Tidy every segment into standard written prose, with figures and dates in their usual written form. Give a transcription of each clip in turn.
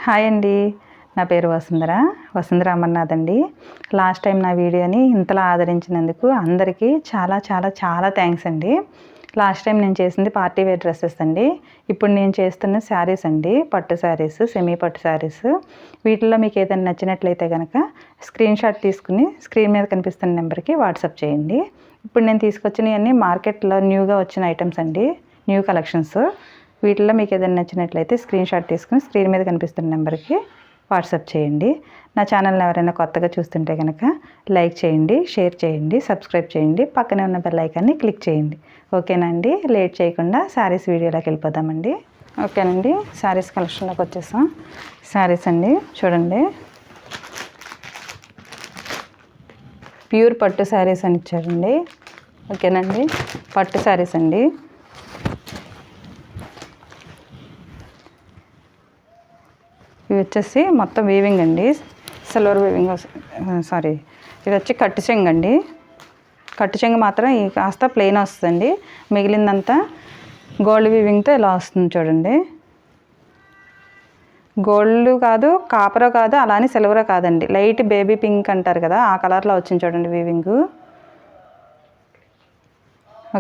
Hi అండి. నా పేరు వసుంధర అమర్నాథ్ అండి. లాస్ట్ టైం నా వీడియోని ఇంతలా ఆదరించినందుకు అందరికీ చాలా చాలా చాలా థ్యాంక్స్ అండి. లాస్ట్ టైం నేను చేసింది పార్టీ వేర్ డ్రెస్సెస్ అండి. ఇప్పుడు నేను చేస్తున్న శారీస్ అండి, పట్టు శారీస్, సెమీ పట్టు శారీస్. వీటిల్లో మీకు ఏదైనా నచ్చినట్లయితే కనుక స్క్రీన్ షాట్ తీసుకుని స్క్రీన్ మీద కనిపిస్తున్న నెంబర్కి వాట్సాప్ చేయండి. ఇప్పుడు నేను తీసుకొచ్చినవన్నీ మార్కెట్లో న్యూగా వచ్చిన ఐటమ్స్ అండి, న్యూ కలెక్షన్స్. వీటిల్లో మీకు ఏదైనా నచ్చినట్లయితే స్క్రీన్ షాట్ తీసుకుని స్క్రీన్ మీద కనిపిస్తున్న నెంబర్కి వాట్సాప్ చేయండి. నా ఛానల్ని ఎవరైనా కొత్తగా చూస్తుంటే కనుక లైక్ చేయండి, షేర్ చేయండి, సబ్స్క్రైబ్ చేయండి, పక్కనే ఉన్న బెల్ ఐకాన్ని క్లిక్ చేయండి. ఓకేనా అండి? లేట్ చేయకుండా శారీస్ వీడియోలోకి వెళ్ళిపోదామండి. ఓకేనండి, శారీస్ కలెక్షన్లోకి వచ్చేసాం. శారీస్ అండి, చూడండి, ప్యూర్ పట్టు శారీస్ అని ఇచ్చారండి. ఓకేనండి, పట్టు శారీస్ అండి. ఇవి వచ్చేసి మొత్తం వీవింగ్ అండి, సిల్వర్ వీవింగ్. ఇది వచ్చి కట్టు చెంగు అండి. కట్టు చెంగు మాత్రం ఈ కాస్త ప్లెయిన్ వస్తుందండి, మిగిలిందంతా గోల్డ్ వీవింగ్తో ఇలా వస్తుంది చూడండి. గోల్డ్ కాదు, కాపరో కాదు, అలానే సిల్వరో కాదండి, లైట్ బేబీ పింక్ అంటారు కదా, ఆ కలర్లో వచ్చింది చూడండి వీవింగ్.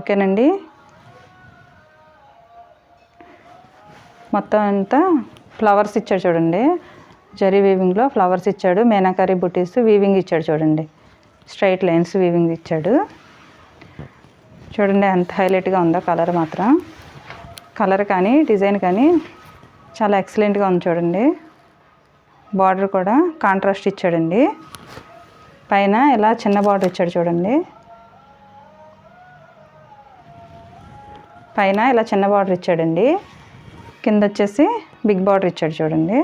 ఓకేనండి, మొత్తం అంతా ఫ్లవర్స్ ఇచ్చాడు చూడండి, జరీ వీవింగ్లో ఫ్లవర్స్ ఇచ్చాడు, మీనాకరీ బుటీస్ వీవింగ్ ఇచ్చాడు చూడండి, స్ట్రైట్ లైన్స్ వీవింగ్ ఇచ్చాడు చూడండి. ఎంత హైలైట్గా ఉందో కలర్ మాత్రం, కలర్ కానీ డిజైన్ కానీ చాలా ఎక్సలెంట్గా ఉంది చూడండి. బార్డర్ కూడా కాంట్రాస్ట్ ఇచ్చాడండి, పైన ఇలా చిన్న బార్డర్ ఇచ్చాడు చూడండి, పైన ఇలా చిన్న బార్డర్ ఇచ్చాడండి, కింద వచ్చేసి బిగ్ బార్డర్ ఇచ్చాడు చూడండి.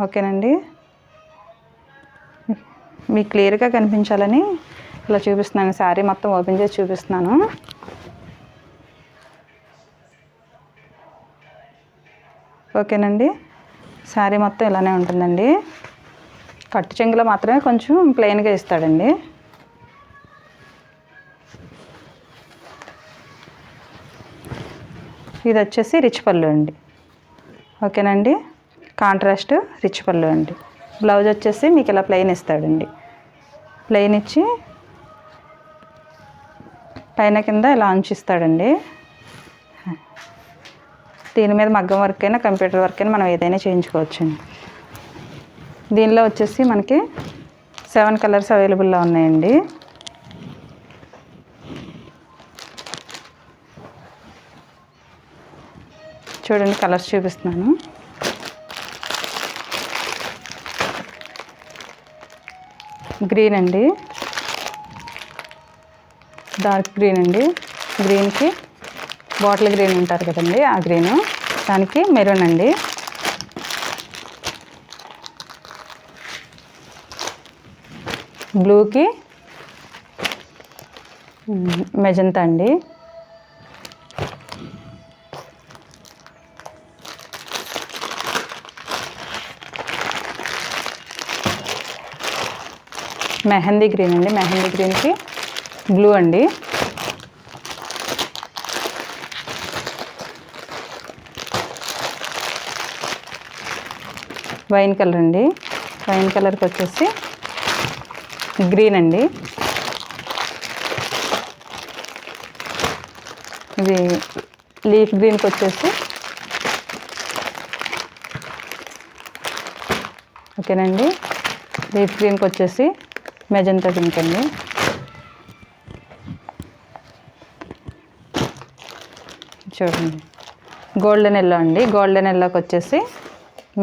ఓకేనండి, మీకు క్లియర్గా కనిపించాలని ఇలా చూపిస్తున్నాను. శారీ మొత్తం ఓపెన్ చేసి చూపిస్తున్నాను. ఓకేనండి, శారీ మొత్తం ఇలానే ఉంటుందండి. కట్టు చెంగులో మాత్రమే కొంచెం ప్లెయిన్గా ఇస్తాడండి. ఇది వచ్చేసి రిచ్ పళ్ళు అండి. ఓకేనండి, కాంట్రాస్ట్ రిచ్ పళ్ళు అండి. బ్లౌజ్ వచ్చేసి మీకు ఇలా ప్లెయిన్ ఇస్తాడండి, ప్లెయిన్ ఇచ్చి పైన కింద ఇలా అంచిస్తాడండి. దీని మీద మగ్గం వర్క్ అయినా కంప్యూటర్ వర్క్ అయినా మనం ఏదైనా చేయించుకోవచ్చండి. దీనిలో వచ్చేసి మనకి 7 కలర్స్ అవైలబుల్లో ఉన్నాయండి. చూడండి, కలర్స్ చూపిస్తున్నాను. గ్రీన్ అండి, డార్క్ గ్రీన్ అండి, గ్రీన్కి బాటిల్ గ్రీన్ ఉంటారు కదండి, ఆ గ్రీను, దానికి మెరూన్ అండి, బ్లూకి మెజంతా అండి, మెహందీ గ్రీన్ అండి, మెహందీ గ్రీన్కి బ్లూ అండి, వైన్ కలర్ అండి, వైన్ కలర్కి వచ్చేసి గ్రీన్ అండి, ఇది లీఫ్ గ్రీన్కి వచ్చేసి ఓకేనండి, లీఫ్ గ్రీన్కి వచ్చేసి మెజంతా పింక్ అండి. చూడండి, గోల్డెన్ ఎల్లో అండి, గోల్డెన్ ఎల్లోకి వచ్చేసి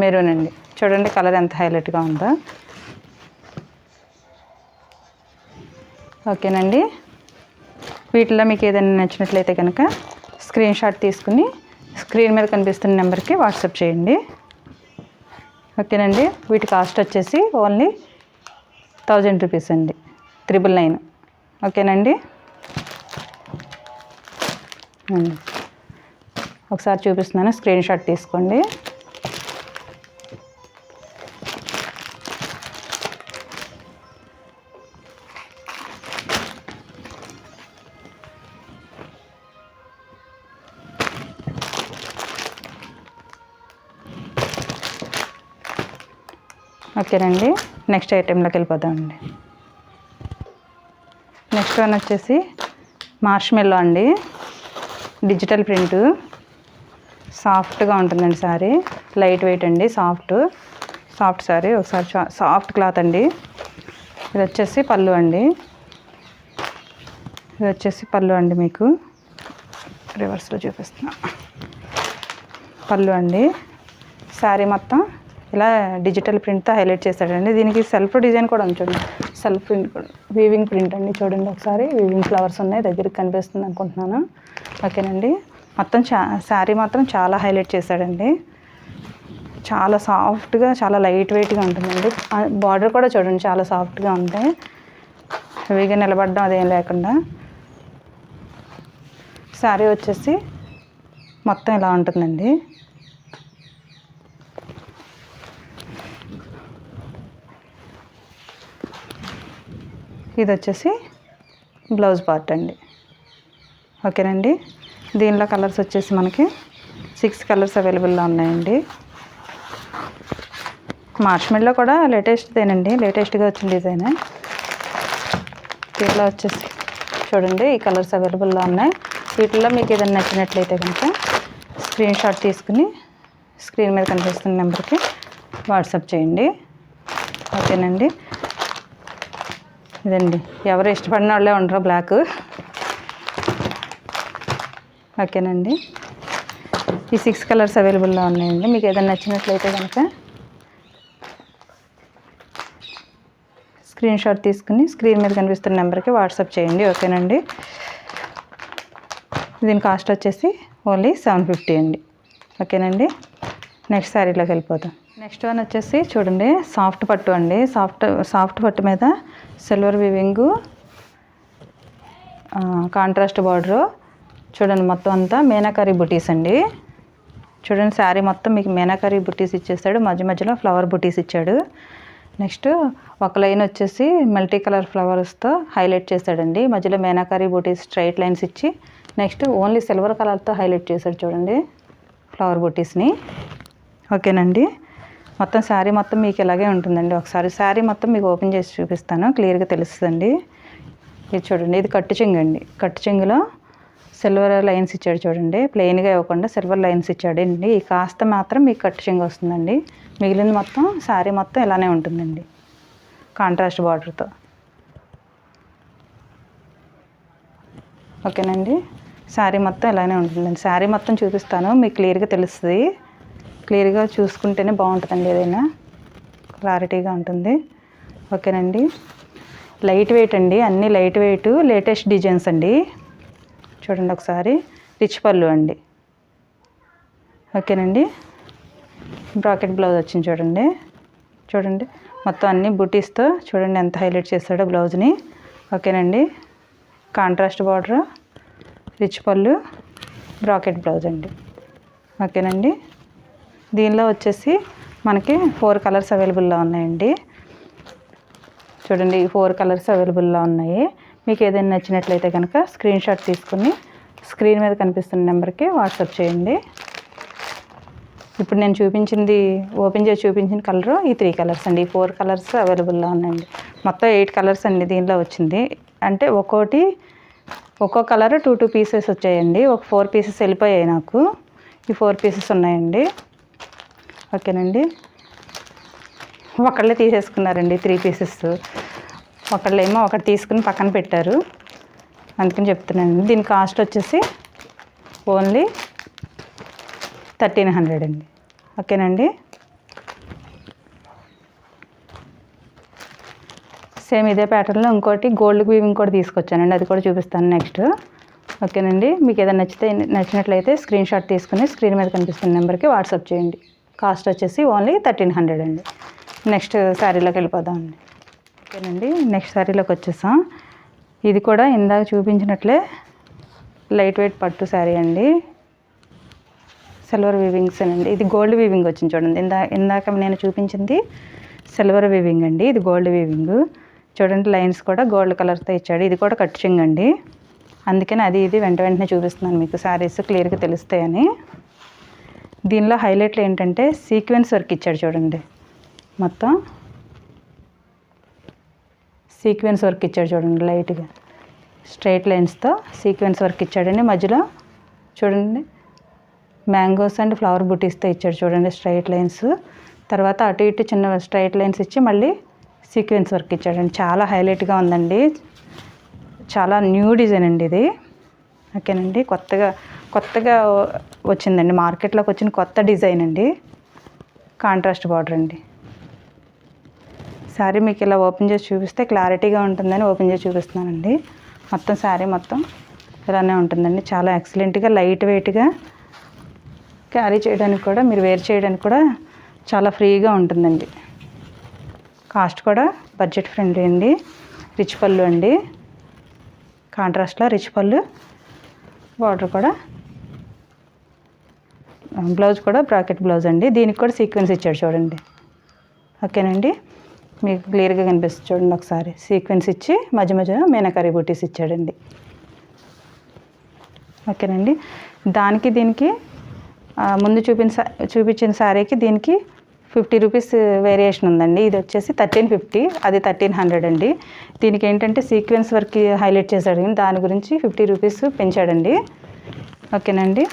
మెరూన్ అండి. చూడండి కలర్ ఎంత హైలైట్గా ఉందో. ఓకేనండి, వీటిలో మీకు ఏదైనా నచ్చినట్లయితే కనుక స్క్రీన్ షాట్ తీసుకుని స్క్రీన్ మీద కనిపిస్తున్న నెంబర్కి వాట్సాప్ చేయండి. ఓకేనండి, వీటి కాస్ట్ వచ్చేసి ఓన్లీ 1000 రూపీస్ అండి, 999. ఓకేనండి, ఒకసారి చూపిస్తున్నాను, స్క్రీన్ షాట్ తీసుకోండి. ఓకేనండి. నెక్స్ట్ ఐటెంలోకి వెళ్ళిపోదామండి. నెక్స్ట్ వన్ వచ్చేసి మార్ష్మెల్లో అండి, డిజిటల్ ప్రింటు, సాఫ్ట్గా ఉంటుందండి శారీ, లైట్ వెయిట్ అండి, సాఫ్ట్ శారీ. ఒకసారి సాఫ్ట్ క్లాత్ అండి. ఇది వచ్చేసి పళ్ళు అండి, మీకు రివర్స్లో చూపిస్తున్నా. పళ్ళు అండి. శారీ మొత్తం ఇలా డిజిటల్ ప్రింట్తో హైలైట్ చేశాడండి. దీనికి సెల్ఫ్ డిజైన్ కూడా ఉంచండి, సెల్ఫ్ ప్రింట్ కూడా, వీవింగ్ ప్రింట్ అండి. చూడండి ఒకసారి, వీవింగ్ ఫ్లవర్స్ ఉన్నాయి, దగ్గరికి కనిపిస్తుంది అనుకుంటున్నాను. ఓకేనండి. మొత్తం శారీ మాత్రం చాలా హైలైట్ చేశాడండి. చాలా సాఫ్ట్గా, చాలా లైట్ వెయిట్గా ఉంటుందండి. బార్డర్ కూడా చూడండి చాలా సాఫ్ట్గా ఉంటాయి, హెవీగా నిలబడడం అదేం లేకుండా. శారీ వచ్చేసి మొత్తం ఇలా ఉంటుందండి. ఇది వచ్చేసి బ్లౌజ్ పార్ట్ అండి. ఓకేనండి. దీనిలో కలర్స్ వచ్చేసి మనకి 6 కలర్స్ అవైలబుల్లో ఉన్నాయండి. మార్ష్మెల్లో కూడా లేటెస్ట్గా వచ్చిన డిజైన్. దీంట్లో వచ్చేసి చూడండి ఈ కలర్స్ అవైలబుల్లో ఉన్నాయి. వీటిల్లో మీకు ఏదైనా నచ్చినట్లయితే కనుక స్క్రీన్ షాట్ తీసుకుని స్క్రీన్ మీద కనిపిస్తున్న నెంబర్కి వాట్సాప్ చేయండి. ఓకేనండి. ఇదండి, ఎవరు ఇష్టపడిన వాళ్ళే ఉండరు బ్లాక్. ఓకేనండి. ఈ 6 కలర్స్ అవైలబుల్లో ఉన్నాయండి. మీకు ఏదైనా నచ్చినట్లయితే కనుక స్క్రీన్ షాట్ తీసుకుని స్క్రీన్ మీద కనిపిస్తున్న నెంబర్కి వాట్సాప్ చేయండి. ఓకేనండి. దీని కాస్ట్ వచ్చేసి ఓన్లీ 750 అండి. ఓకేనండి. నెక్స్ట్ శారీలోకి వెళ్ళిపోతాం. నెక్స్ట్ వన్ వచ్చేసి చూడండి సాఫ్ట్ పట్టు అండి. సాఫ్ట్ పట్టు మీద సిల్వర్ వీవింగ్, కాంట్రాస్ట్ బార్డరు. చూడండి మొత్తం అంతా మీనాకరీ బుటీస్ అండి. చూడండి శారీ మొత్తం మీకు మీనాకరీ బుటీస్ ఇచ్చేసాడు, మధ్య మధ్యలో ఫ్లవర్ బుటీస్ ఇచ్చాడు. నెక్స్ట్ ఒక లైన్ వచ్చేసి మల్టీ కలర్ ఫ్లవర్స్తో హైలైట్ చేశాడండి, మధ్యలో మీనాకరీ బుటీస్ స్ట్రైట్ లైన్స్ ఇచ్చి, నెక్స్ట్ ఓన్లీ సిల్వర్ కలర్తో హైలైట్ చేశాడు చూడండి ఫ్లవర్ బుటీస్ని. ఓకేనండి. మొత్తం శారీ మొత్తం మీకు ఇలాగే ఉంటుందండి. ఒకసారి శారీ మొత్తం మీకు ఓపెన్ చేసి చూపిస్తాను, క్లియర్గా తెలుస్తుందండి. ఇది చూడండి, ఇది కట్టు చెంగు అండి. కట్టు చెంగులో సిల్వర్ లైన్స్ ఇచ్చాడు చూడండి, ప్లెయిన్గా ఇవ్వకుండా సిల్వర్ లైన్స్ ఇచ్చాడండి. ఈ కాస్త మాత్రం మీకు కట్టు చెంగు వస్తుందండి, మిగిలిన మొత్తం శారీ మొత్తం ఇలానే ఉంటుందండి కాంట్రాస్ట్ బార్డర్తో. ఓకేనండి. శారీ మొత్తం ఇలానే ఉంటుందండి. శారీ మొత్తం చూపిస్తాను, మీకు క్లియర్గా తెలుస్తుంది. క్లియర్గా చూసుకుంటేనే బాగుంటుందండి, ఏదైనా క్లారిటీగా ఉంటుంది. ఓకేనండి. లైట్ వెయిట్ అండి, అన్నీ లైట్ వెయిట్, లేటెస్ట్ డిజైన్స్ అండి. చూడండి ఒకసారి, రిచ్ పళ్ళు అండి. ఓకేనండి. బ్రాకెట్ బ్లౌజ్ వచ్చింది చూడండి మొత్తం అన్ని బుటీస్తో చూడండి ఎంత హైలైట్ చేస్తాడో బ్లౌజ్ని. ఓకేనండి. కాంట్రాస్ట్ బార్డర్, రిచ్ పళ్ళు, బ్రాకెట్ బ్లౌజ్ అండి. ఓకేనండి. దీనిలో వచ్చేసి మనకి 4 కలర్స్ అవైలబుల్లో ఉన్నాయండి. చూడండి 4 కలర్స్ అవైలబుల్లో ఉన్నాయి. మీకు ఏదైనా నచ్చినట్లయితే కనుక స్క్రీన్ షాట్ తీసుకుని స్క్రీన్ మీద కనిపిస్తున్న నెంబర్కి వాట్సాప్ చేయండి. ఇప్పుడు నేను ఓపెన్ చేసి చూపించిన కలరు ఈ 3 కలర్స్ అండి. 4 కలర్స్ అవైలబుల్లో ఉన్నాయండి. మొత్తం 8 కలర్స్ అండి దీనిలో వచ్చింది. అంటే ఒక్కో కలర్ 2 పీసెస్ వచ్చాయండి. ఒక 4 పీసెస్ వెళ్ళిపోయాయి నాకు. ఈ 4 పీసెస్ ఉన్నాయండి. ఓకేనండి. ఒకళ్ళే తీసేసుకున్నారండి 3 పీసెస్. ఒకళ్ళేమో ఒకటి తీసుకుని పక్కన పెట్టారు, అందుకని చెప్తున్నానండి. దీని కాస్ట్ వచ్చేసి ఓన్లీ 1300 అండి. ఓకేనండి. సేమ్ ఇదే ప్యాటర్న్లో ఇంకోటి గోల్డ్ వీవింగ్ కూడా తీసుకొచ్చానండి, అది కూడా చూపిస్తాను నెక్స్ట్. ఓకేనండి. మీకు ఏదైనా నచ్చినట్లయితే స్క్రీన్ షాట్ తీసుకుని స్క్రీన్ మీద కనిపిస్తున్న నెంబర్కి వాట్సాప్ చేయండి. కాస్ట్ వచ్చేసి ఓన్లీ 1300 అండి. నెక్స్ట్ శారీలోకి వెళ్ళిపోదామండి. ఓకేనండి. నెక్స్ట్ శారీలోకి వచ్చేసాం. ఇది కూడా ఇందాక చూపించినట్లే లైట్ వెయిట్ పట్టు శారీ అండి, సిల్వర్ వీవింగ్స్ అండి. ఇది గోల్డ్ వీవింగ్ వచ్చింది చూడండి. ఇందాక నేను చూపించింది సిల్వర్ వీవింగ్ అండి, ఇది గోల్డ్ వీవింగ్. చూడండి లైన్స్ కూడా గోల్డ్ కలర్తో ఇచ్చాడు. ఇది కూడా కట్ చెంగు అండి, అందుకని ఇది వెంటనే చూపిస్తున్నాను మీకు, శారీస్ క్లియర్గా తెలుస్తాయని. దీనిలో హైలైట్లు ఏంటంటే సీక్వెన్స్ వర్క్ ఇచ్చాడు చూడండి. మొత్తం సీక్వెన్స్ వర్క్ ఇచ్చాడు చూడండి, లైట్గా స్ట్రైట్ లైన్స్తో సీక్వెన్స్ వర్క్ ఇచ్చాడండి. మధ్యలో చూడండి మ్యాంగోస్ అండ్ ఫ్లవర్ బుటీస్తో ఇచ్చాడు చూడండి, స్ట్రైట్ లైన్స్. తర్వాత అటు ఇటు చిన్న స్ట్రైట్ లైన్స్ ఇచ్చి మళ్ళీ సీక్వెన్స్ వర్క్ ఇచ్చాడండి. చాలా హైలైట్గా ఉందండి, చాలా న్యూ డిజైన్ అండి ఇది. ఓకేనండి, కొత్తగా వచ్చిందండి, మార్కెట్లోకి వచ్చిన కొత్త డిజైన్ అండి. కాంట్రాస్ట్ బార్డర్ అండి. శారీ మీకు ఇలా ఓపెన్ చేసి చూపిస్తే క్లారిటీగా ఉంటుందని ఓపెన్ చేసి చూపిస్తున్నానండి. మొత్తం శారీ మొత్తం ఇలానే ఉంటుందండి. చాలా ఎక్సలెంట్గా లైట్ వెయిట్గా క్యారీ చేయడానికి కూడా, మీరు వేర్ చేయడానికి కూడా చాలా ఫ్రీగా ఉంటుందండి. కాస్ట్ కూడా బడ్జెట్ ఫ్రెండ్లీ అండి. రిచ్ పళ్ళు అండి, కాంట్రాస్ట్లో రిచ్ పళ్ళు. బార్డర్ కూడా, బ్లౌజ్ కూడా బ్రాకెట్ బ్లౌజ్ అండి. దీనికి కూడా సీక్వెన్స్ ఇచ్చాడు చూడండి. ఓకేనండి, మీకు క్లియర్గా కనిపిస్తుంది చూడండి ఒకసారి. సీక్వెన్స్ ఇచ్చి మధ్య మధ్యలో మీనాకరీ బూటీస్ ఇచ్చాడండి. ఓకేనండి, దానికి దీనికి ముందు చూపించిన శారీకి దీనికి 50 రూపీస్ వేరియేషన్ ఉందండి. ఇది వచ్చేసి 1350, అది 1300 అండి. దీనికి ఏంటంటే సీక్వెన్స్ వర్క్ హైలైట్ చేశాడు, దాని గురించి 50 రూపీస్ పెంచాడండి. ఓకేనండి,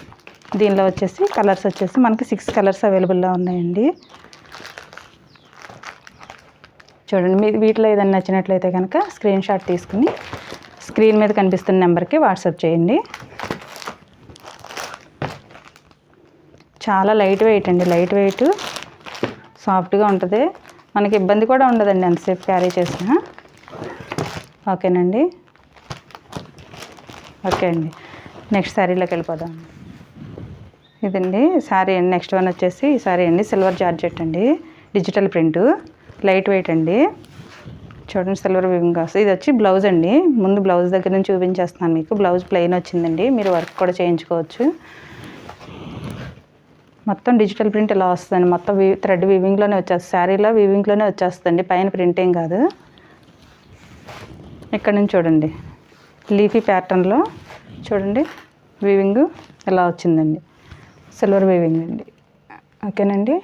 దీనిలో వచ్చేసి కలర్స్ వచ్చేసి మనకి 6 కలర్స్ అవైలబుల్లో ఉన్నాయండి. చూడండి, మీకు వీటిలో ఏదైనా నచ్చినట్లయితే కనుక స్క్రీన్ షాట్ తీసుకుని స్క్రీన్ మీద కనిపిస్తున్న నెంబర్కి వాట్సాప్ చేయండి. చాలా లైట్ వెయిట్ అండి, లైట్ వెయిట్ సాఫ్ట్గా ఉంటుంది. మనకి ఇబ్బంది కూడా ఉండదండి ఎంతసేపు క్యారీ చేసినా. ఓకేనండి, ఓకే అండి, నెక్స్ట్ శారీలోకి వెళ్ళిపోదాం. ఇదండి శారీ అండి. నెక్స్ట్ వన్ వచ్చేసి ఈ శారీ అండి, సిల్వర్ జార్జెట్ అండి, డిజిటల్ ప్రింట్, లైట్ వెయిట్ అండి. చూడండి సిల్వర్ వీవింగ్ వస్తుంది. ఇది వచ్చి బ్లౌజ్ అండి. ముందు బ్లౌజ్ దగ్గర నుంచి చూపించేస్తున్నాను మీకు. బ్లౌజ్ ప్లెయిన్ వచ్చిందండి, మీరు వర్క్ కూడా చేయించుకోవచ్చు. మొత్తం డిజిటల్ ప్రింట్ ఇలా వస్తుందండి. మొత్తం థ్రెడ్ వీవింగ్లోనే వచ్చేస్తుంది, శారీలో వీవింగ్లోనే వచ్చేస్తుందండి, పైన ప్రింటింగ్ కాదు. ఇక్కడ నుంచి చూడండి లీఫీ ప్యాటర్న్లో చూడండి వీవింగ్ ఇలా వచ్చిందండి, సిల్వర్ వీవింగ్ అండి. ఓకేనండి,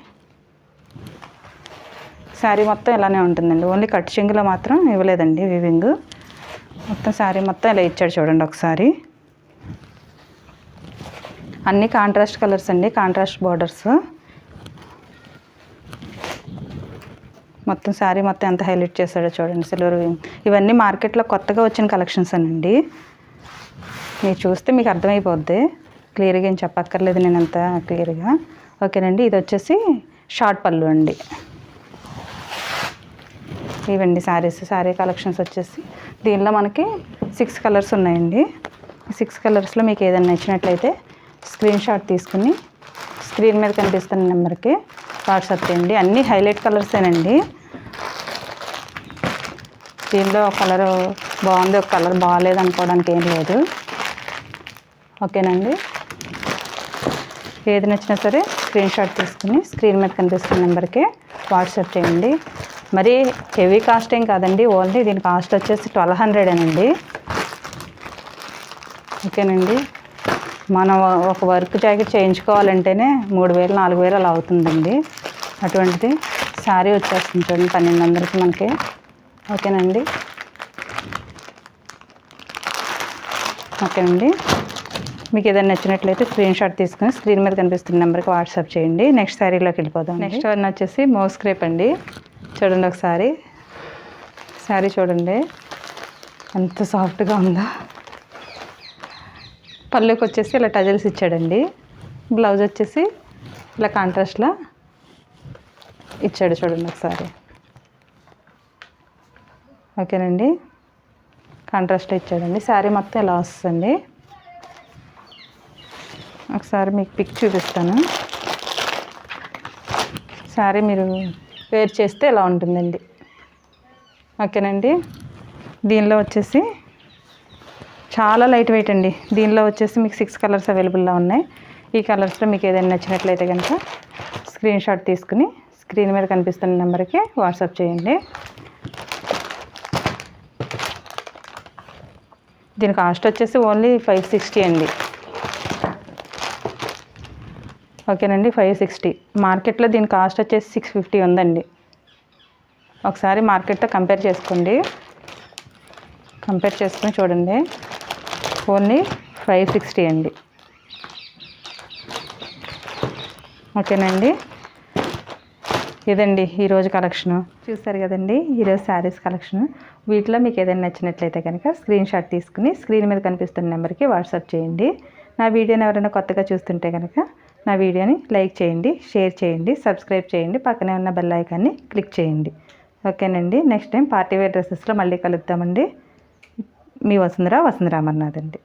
శారీ మొత్తం ఇలానే ఉంటుందండి. ఓన్లీ కట్ చెంగులో మాత్రం ఇవ్వలేదండి వీవింగ్. మొత్తం శారీ మొత్తం ఇలా ఇచ్చాడు చూడండి ఒకసారి. అన్నీ కాంట్రాస్ట్ కలర్స్ అండి, కాంట్రాస్ట్ బార్డర్స్. మొత్తం శారీ మొత్తం ఎంత హైలైట్ చేశాడో చూడండి, సిల్వర్ వీవింగ్. ఇవన్నీ మార్కెట్లో కొత్తగా వచ్చిన కలెక్షన్స్ అండి. మీరు చూస్తే మీకు అర్థమైపోద్ది, క్లియర్గా ఏం చెప్పక్కర్లేదు నేను అంత క్లియర్గా. ఓకేనండి, ఇది వచ్చేసి షార్ట్ పళ్ళు అండి. ఇవండి శారీ కలెక్షన్స్ వచ్చేసి. దీనిలో మనకి 6 కలర్స్ ఉన్నాయండి. 6 కలర్స్లో మీకు ఏదైనా నచ్చినట్లయితే స్క్రీన్ షాట్ తీసుకుని స్క్రీన్ మీద కనిపిస్తున్న నెంబర్కి వాట్సాప్ చేయండి. అన్నీ హైలైట్ కలర్సేనండి. దీనిలో ఒక కలర్ బాగుంది, ఒక కలర్ బాగాలేదు అనుకోవడానికి ఏం లేదు. ఓకేనండి, ఏది నచ్చినా సరే స్క్రీన్ షాట్ తీసుకుని స్క్రీన్ మీద కనిపిస్తున్న నెంబర్కి వాట్సాప్ చేయండి. మరి హెవీ కాస్ట్ ఏం కాదండి, ఓన్లీ దీని కాస్ట్ వచ్చేసి 1200 అండి. ఓకేనండి, మనం ఒక వర్క్ జాకెట్ చేయించుకోవాలంటేనే 3000 4000 అలా అవుతుందండి. అటువంటిది శారీ వచ్చేస్తుంది చూడండి 1200కి మనకి. ఓకేనండి, ఓకేనండి, మీకు ఏదైనా నచ్చినట్లయితే స్క్రీన్ షాట్ తీసుకుని స్క్రీన్ మీద కనిపిస్తున్న నెంబర్కి వాట్సాప్ చేయండి. నెక్స్ట్ శారీలోకి వెళ్ళిపోదాం. నెక్స్ట్ వన్ వచ్చేసి మోస్ క్రేప్ అండి. చూడండి ఒకసారి శారీ చూడండి ఎంత సాఫ్ట్గా ఉందో. పళ్ళుకి వచ్చేసి ఇలా టజల్స్ ఇచ్చాడండి. బ్లౌజ్ వచ్చేసి ఇలా కాంట్రాస్ట్లో ఇచ్చాడు చూడండి ఒకసారి. ఓకేనండి, కాంట్రాస్ట్లో ఇచ్చాడండి. శారీ మొత్తం ఇలా వస్తుంది. ఒకసారి మీకు పిక్ చూపిస్తాను. శారీ మీరు వేర్ చేస్తే ఇలా ఉంటుందండి. ఓకేనండి, దీనిలో వచ్చేసి చాలా లైట్ వెయిట్ అండి. దీనిలో వచ్చేసి మీకు 6 కలర్స్ అవైలబుల్లో ఉన్నాయి. ఈ కలర్స్లో మీకు ఏదైనా నచ్చినట్లయితే కనుక స్క్రీన్ షాట్ తీసుకుని స్క్రీన్ మీద కనిపిస్తున్న నెంబర్కి వాట్సాప్ చేయండి. దీని కాస్ట్ వచ్చేసి ఓన్లీ 560 అండి. ఓకేనండి, 560. మార్కెట్లో దీని కాస్ట్ వచ్చేసి 650 ఉందండి. ఒకసారి మార్కెట్తో కంపేర్ చేసుకోండి. కంపేర్ చేసుకుని చూడండి. ఓన్లీ 560 అండి. ఓకేనండి, ఇదండి ఈరోజు కలెక్షను. చూస్తారు కదండి ఈరోజు శారీస్ కలెక్షను. వీటిలో మీకు ఏదైనా నచ్చినట్లయితే కనుక స్క్రీన్ షాట్ తీసుకుని స్క్రీన్ మీద కనిపిస్తున్న నెంబర్కి వాట్సాప్ చేయండి. నా వీడియోని ఎవరైనా కొత్తగా చూస్తుంటే కనుక నా వీడియోని లైక్ చేయండి, షేర్ చేయండి, సబ్స్క్రైబ్ చేయండి, పక్కనే ఉన్న బెల్ ఐకాన్ని క్లిక్ చేయండి. ఓకేనండి, నెక్స్ట్ టైం పార్టీ వేర్ డ్రెస్సెస్లో మళ్ళీ కలుద్దామండి. మీ వసుంధర అమర్నాథ్ అండి.